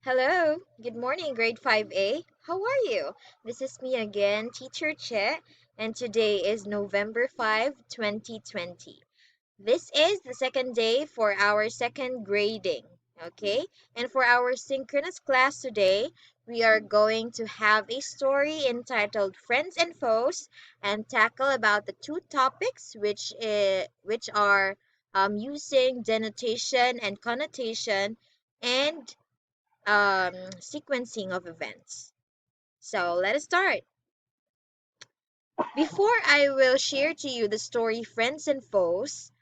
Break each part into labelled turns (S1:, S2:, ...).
S1: Hello, good morning, grade 5A. How are you? This is me again, Teacher Che, and today is November 5, 2020. This is the second day for our second grading, okay? And for our synchronous class today, we are going to have a story entitled Friends and Foes and tackle about the two topics which are using denotation and connotation and sequencing of events. So let us start. Before I will share to you the story Friends and Foes,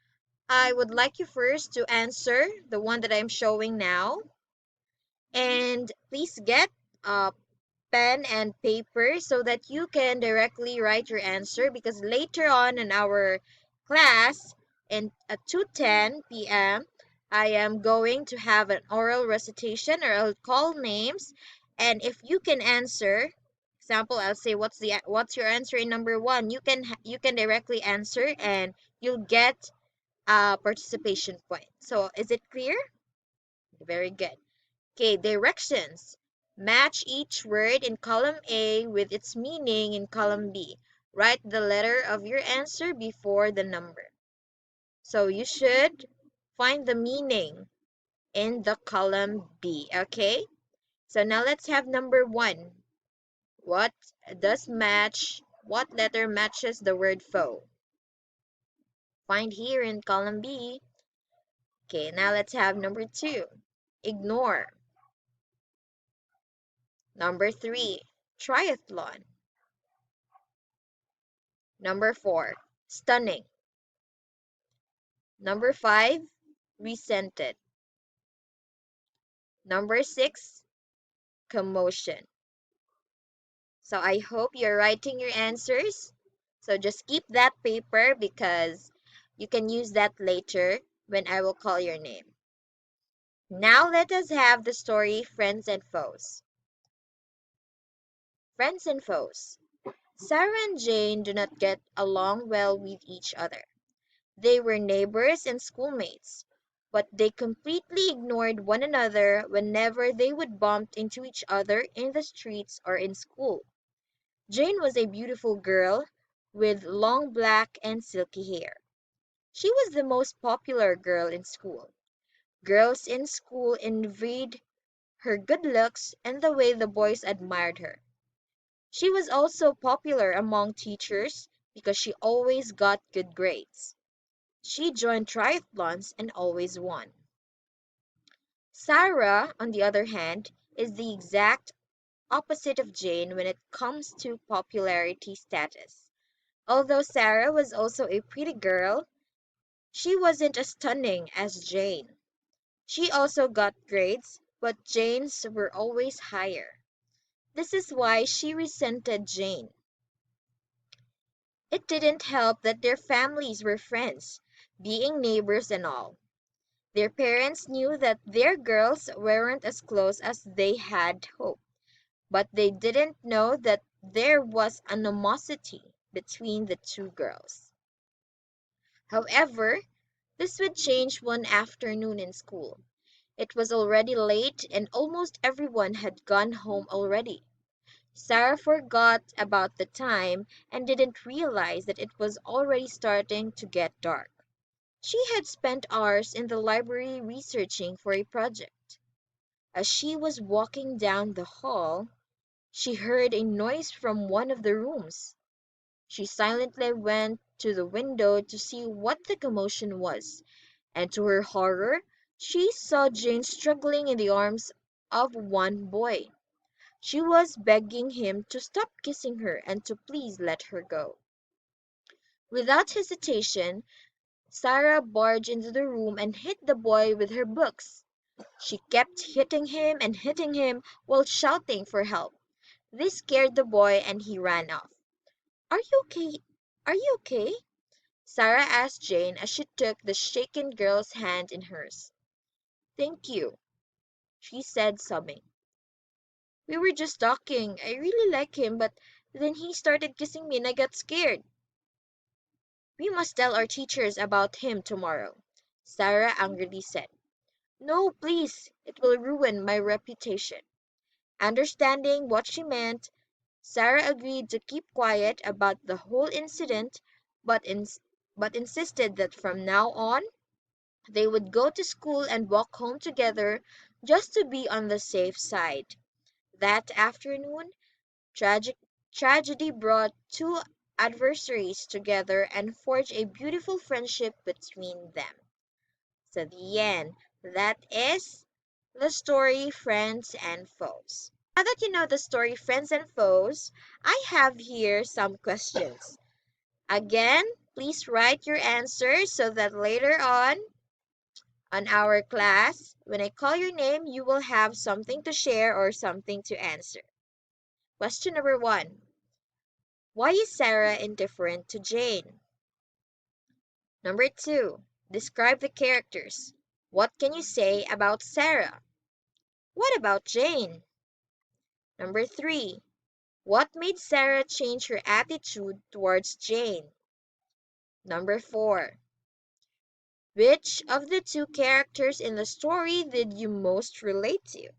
S1: I would like you first to answer the one that I'm showing now. And please get a pen and paper so that you can directly write your answer because later on in our class at 2:10 p.m. I am going to have an oral recitation or I'll call names, and if you can answer, example, I'll say what's your answer in number 1, you can directly answer and you'll get a participation point. So is it clear? Very good. Okay, directions. Match each word in column A with its meaning in column B. Write the letter of your answer before the number. So you should find the meaning in the column B, okay? So now let's have number 1. What what letter matches the word foe? Find here in column B. Okay, now let's have number 2. Ignore. Number 3. Triathlon. Number 4, stunning. Number 5, resented. Number 6, commotion. So I hope you're writing your answers. So just keep that paper because you can use that later when I will call your name. Now let us have the story Friends and Foes. Friends and Foes. Sarah and Jane do not get along well with each other. They were neighbors and schoolmates, but they completely ignored one another whenever they would bump into each other in the streets or in school. Jane was a beautiful girl with long black and silky hair. She was the most popular girl in school. Girls in school envied her good looks and the way the boys admired her. She was also popular among teachers because she always got good grades. She joined triathlons and always won. Sarah, on the other hand, is the exact opposite of Jane when it comes to popularity status. Although Sarah was also a pretty girl, she wasn't as stunning as Jane. She also got grades, but Jane's were always higher. This is why she resented Jane. It didn't help that their families were friends, being neighbors and all. Their parents knew that their girls weren't as close as they had hoped, but they didn't know that there was animosity between the two girls. However, this would change one afternoon in school. It was already late and almost everyone had gone home already. Sarah forgot about the time and didn't realize that it was already starting to get dark. She had spent hours in the library researching for a project. As she was walking down the hall, she heard a noise from one of the rooms. She silently went to the window to see what the commotion was, and to her horror, she saw Jane struggling in the arms of one boy. She was begging him to stop kissing her and to please let her go. Without hesitation, Sarah barged into the room and hit the boy with her books. She kept hitting him while shouting for help. This scared the boy and he ran off. "Are you okay? Are you okay?" Sarah asked Jane as she took the shaken girl's hand in hers. "Thank you," she said, sobbing. "We were just talking. I really like him, but then he started kissing me and I got scared." "We must tell our teachers about him tomorrow," Sarah angrily said. No, please, it will ruin my reputation. Understanding what she meant, Sarah agreed to keep quiet about the whole incident, but, but insisted that from now on they would go to school and walk home together just to be on the safe side. That afternoon, tragic tragedy brought two adversaries together and forged a beautiful friendship between them. So the end. That is the story Friends and Foes. Now that you know the story Friends and Foes, I have here some questions. Again, please write your answers so that later on our class, when I call your name, you will have something to share or something to answer. Question number 1. Why is Sarah indifferent to Jane? Number 2. Describe the characters. What can you say about Sarah? What about Jane? Number 3. What made Sarah change her attitude towards Jane? Number 4. Which of the two characters in the story did you most relate to?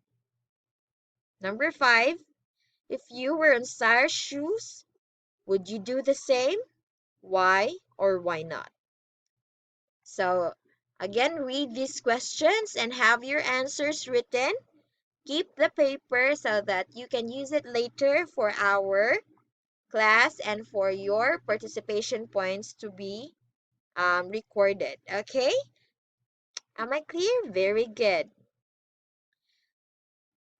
S1: Number 5. If you were in Sarah's shoes, would you do the same? Why or why not? So, again, read these questions and have your answers written. Keep the paper so that you can use it later for our class and for your participation points to be recorded. Okay? Am I clear? Very good.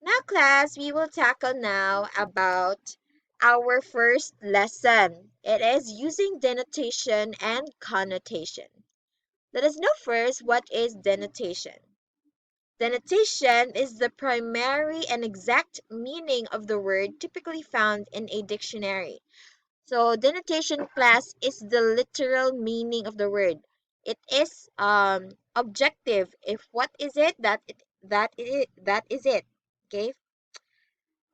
S1: Now, class, we will tackle now about our first lesson. It is using denotation and connotation. Let us know first what is denotation. Denotation is the primary and exact meaning of the word typically found in a dictionary. So denotation class is the literal meaning of the word. It is objective. If what is it, that is it. Okay?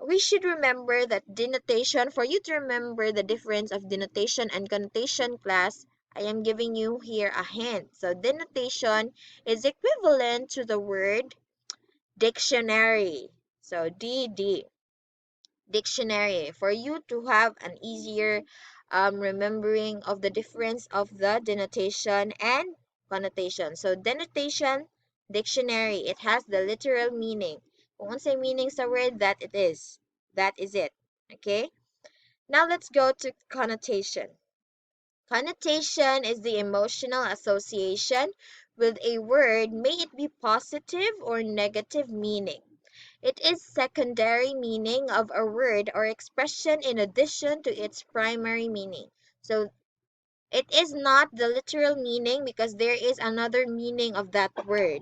S1: We should remember that denotation, for you to remember the difference of denotation and connotation class, I am giving you here a hint. So denotation is equivalent to the word dictionary. So DD, dictionary, for you to have an easier remembering of the difference of the denotation and connotation. So denotation, dictionary, it has the literal meaning. Kung unsay meaning sa word, that it is. That is it. Okay? Now let's go to connotation. Connotation is the emotional association with a word, may it be positive or negative meaning. It is secondary meaning of a word or expression in addition to its primary meaning. So it is not the literal meaning because there is another meaning of that word.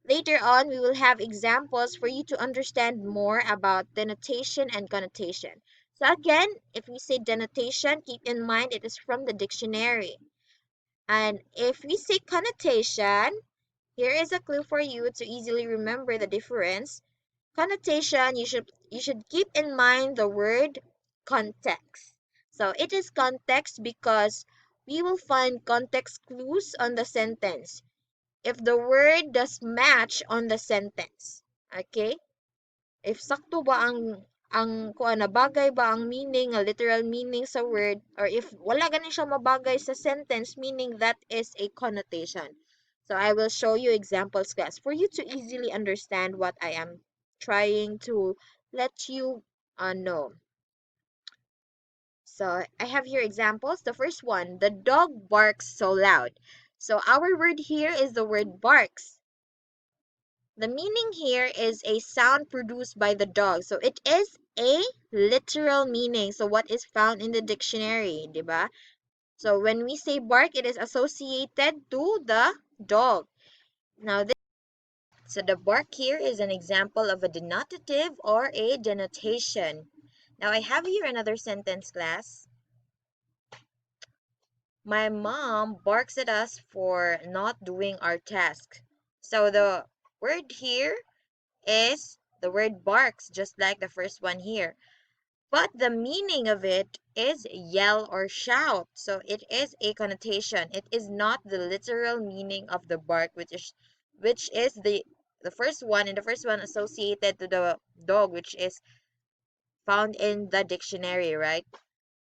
S1: Later on, we will have examples for you to understand more about denotation and connotation. So again, if we say denotation, keep in mind it is from the dictionary. And if we say connotation, here is a clue for you to easily remember the difference. Connotation, you should keep in mind the word context. So it is context because we will find context clues on the sentence if the word does match on the sentence. Okay? If sakto ba ang kuan na bagay ba ang meaning, a literal meaning sa word, or if wala gani siya mabagay sa sentence, meaning that is a connotation. So I will show you examples, guys, for you to easily understand what I am trying to let you know. So I have here examples. The first one, the dog barks so loud. So our word here is the word barks. The meaning here is a sound produced by the dog. So it is a literal meaning. So what is found in the dictionary, diba? So when we say bark, it is associated to the dog. Now so the bark here is an example of a denotative or a denotation. Now I have here another sentence, class. My mom barks at us for not doing our task. So the word here is the word barks, just like the first one here. But the meaning of it is yell or shout. So it is a connotation. It is not the literal meaning of the bark, which is the the first one, and the first one associated to the dog, which is found in the dictionary, right?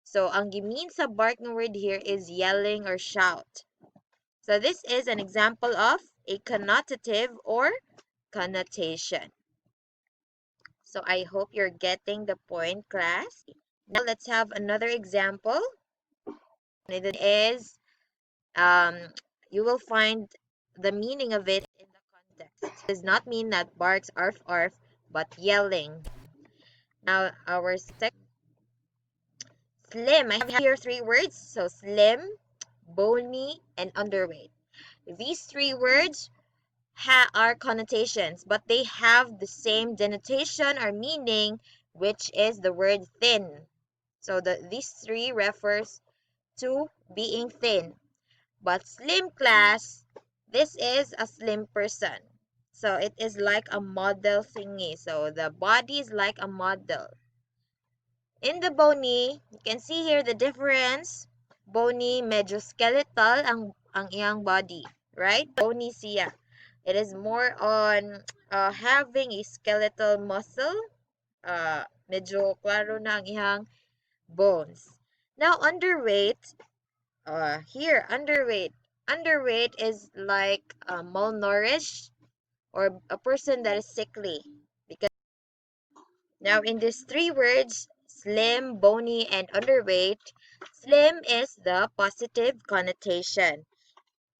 S1: So, ang gimin sa bark ng word here is yelling or shout. So, this is an example of a connotative or connotation. So, I hope you're getting the point, class. Now, let's have another example. It is, you will find the meaning of it in the context. It does not mean that barks arf arf, but yelling. Now, our second, slim. I have here three words. So, slim, bony, and underweight. These three words are connotations, but they have the same denotation or meaning, which is the word thin. So these three refers to being thin. But slim class, this is a slim person. So it is like a model thingy. So the body is like a model. In the bony, you can see here the difference. Bony, medyo skeletal ang iyang body, right? Bony siya. It is more on having a skeletal muscle. Medyo klaro na ang iyang bones. Now, underweight, here, underweight. Underweight is like malnourished or a person that is sickly. Because now, in these three words, slim, bony, and underweight, slim is the positive connotation.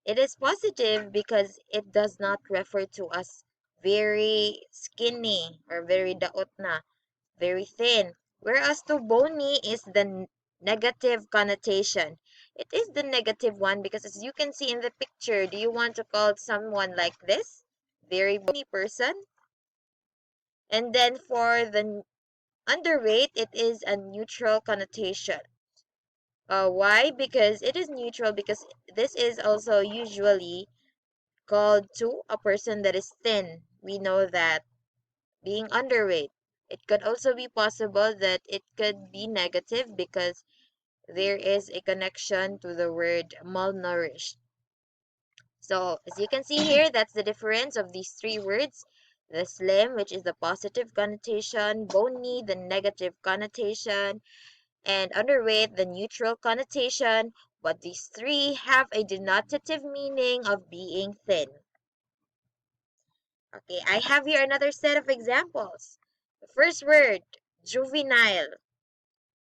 S1: It is positive because it does not refer to us very skinny or very daot na, very thin. Whereas to bony is the negative connotation. It is the negative one because as you can see in the picture, do you want to call someone like this? Very bony person? And then for the underweight, it is a neutral connotation. Why? Because it is neutral because this is also usually called to a person that is thin. We know that being underweight. It could also be possible that it could be negative because there is a connection to the word malnourished. So as you can see here, that's the difference of these three words. The slim, which is the positive connotation, bony, the negative connotation, and underweight, the neutral connotation. But these three have a denotative meaning of being thin. Okay, I have here another set of examples. The first word, juvenile.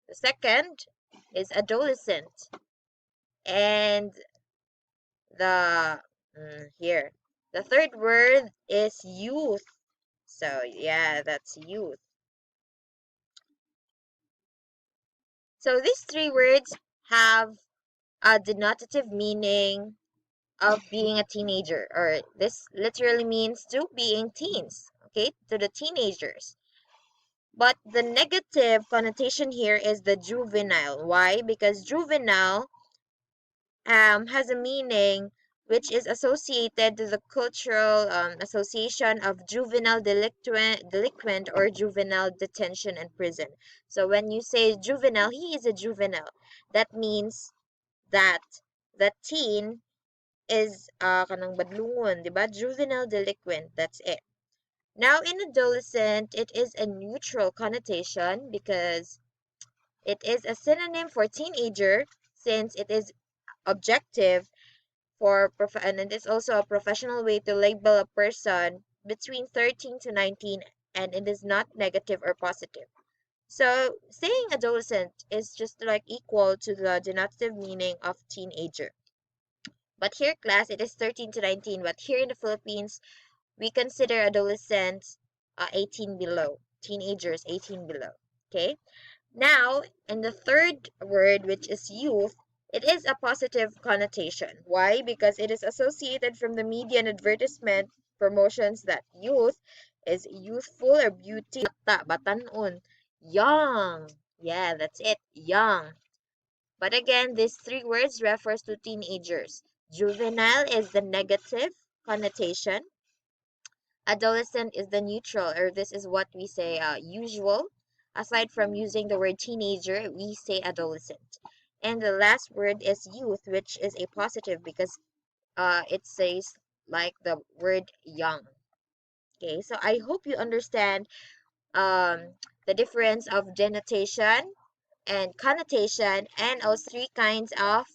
S1: The second is adolescent. And the, here, the third word is youth. So, yeah, that's youth. So, these three words have a denotative meaning of being a teenager, or this literally means to being teens, okay, to the teenagers. But the negative connotation here is the juvenile. Why? Because juvenile has a meaning which is associated to the cultural association of juvenile delinquent or juvenile detention and prison. So when you say juvenile, he is a juvenile. That means that the teen is kanang badlungon, di ba? Juvenile delinquent, that's it. Now, in adolescent, it is a neutral connotation because it is a synonym for teenager since it is objective and it is also a professional way to label a person between 13 to 19 and it is not negative or positive. So, saying adolescent is just like equal to the denotative meaning of teenager. But here, class, it is 13 to 19, but here in the Philippines, we consider adolescents 18 below, teenagers 18 below. Okay. Now, in the third word, which is youth, it is a positive connotation. Why? Because it is associated from the media and advertisement promotions that youth is youthful or beauty. Bata, batanon. Young. Yeah, that's it. Young. But again, these three words refers to teenagers. Juvenile is the negative connotation. Adolescent is the neutral, or this is what we say usual. Aside from using the word teenager, we say adolescent. And the last word is youth, which is a positive because it says like the word young. Okay, so I hope you understand the difference of denotation and connotation, and also three kinds of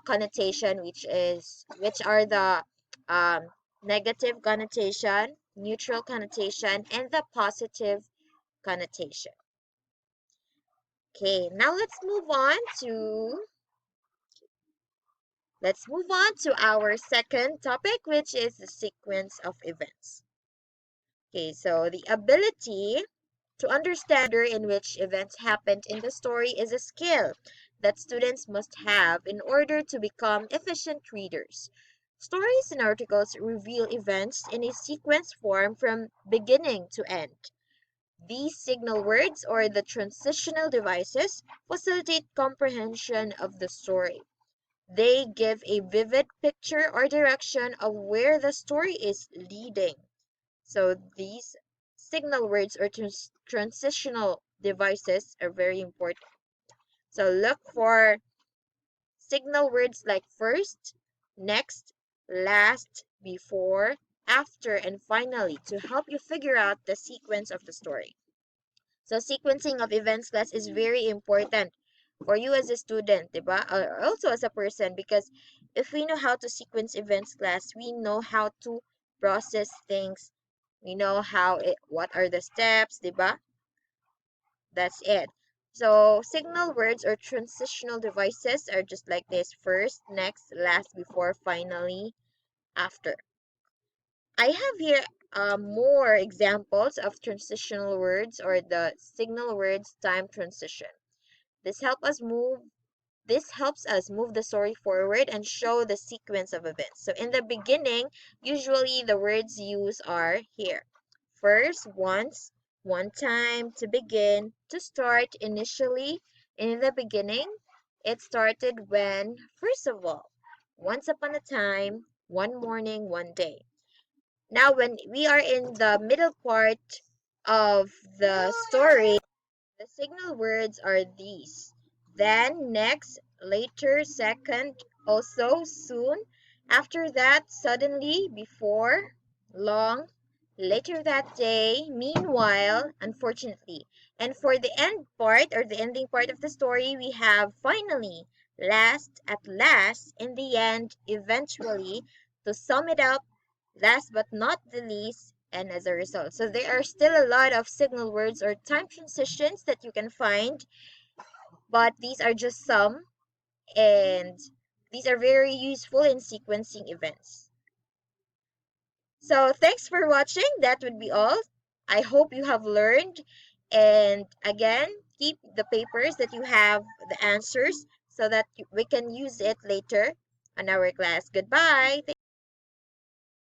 S1: connotation, which are the um, negative connotation, neutral connotation, and the positive connotation. Okay, now let's move on to our second topic, which is the sequence of events. Okay, so the ability to understand the order in which events happened in the story is a skill that students must have in order to become efficient readers. Stories and articles reveal events in a sequence form from beginning to end. These signal words, or the transitional devices, facilitate comprehension of the story. They give a vivid picture or direction of where the story is leading. So these signal words or transitional devices are very important. So look for signal words like first, next, last, before, after, and finally to help you figure out the sequence of the story. So sequencing of events, class, is very important for you as a student, diba? Or also as a person, because if we know how to sequence events, class, we know how to process things. We know what are the steps, diba? That's it. So signal words or transitional devices are just like this: first, next, last, before, finally, after. I have here more examples of transitional words or the signal words time transition. This help us move this helps us move the story forward and show the sequence of events. So in the beginning, usually the words used are here. First, once, one time, to begin, to start, initially, in the beginning. It started when, first of all, once upon a time, one morning, one day. Now, when we are in the middle part of the story, the signal words are these: then, next, later, second, also, soon, after that, suddenly, before, long, later that day, meanwhile, unfortunately. And for the end part or the ending part of the story, we have finally, last, at last, in the end, eventually. To sum it up, last but not the least, and as a result. So there are still a lot of signal words or time transitions that you can find, but these are just some, and these are very useful in sequencing events. So thanks for watching. That would be all. I hope you have learned. And again, keep the papers that you have the answers so that we can use it later on our class. Goodbye.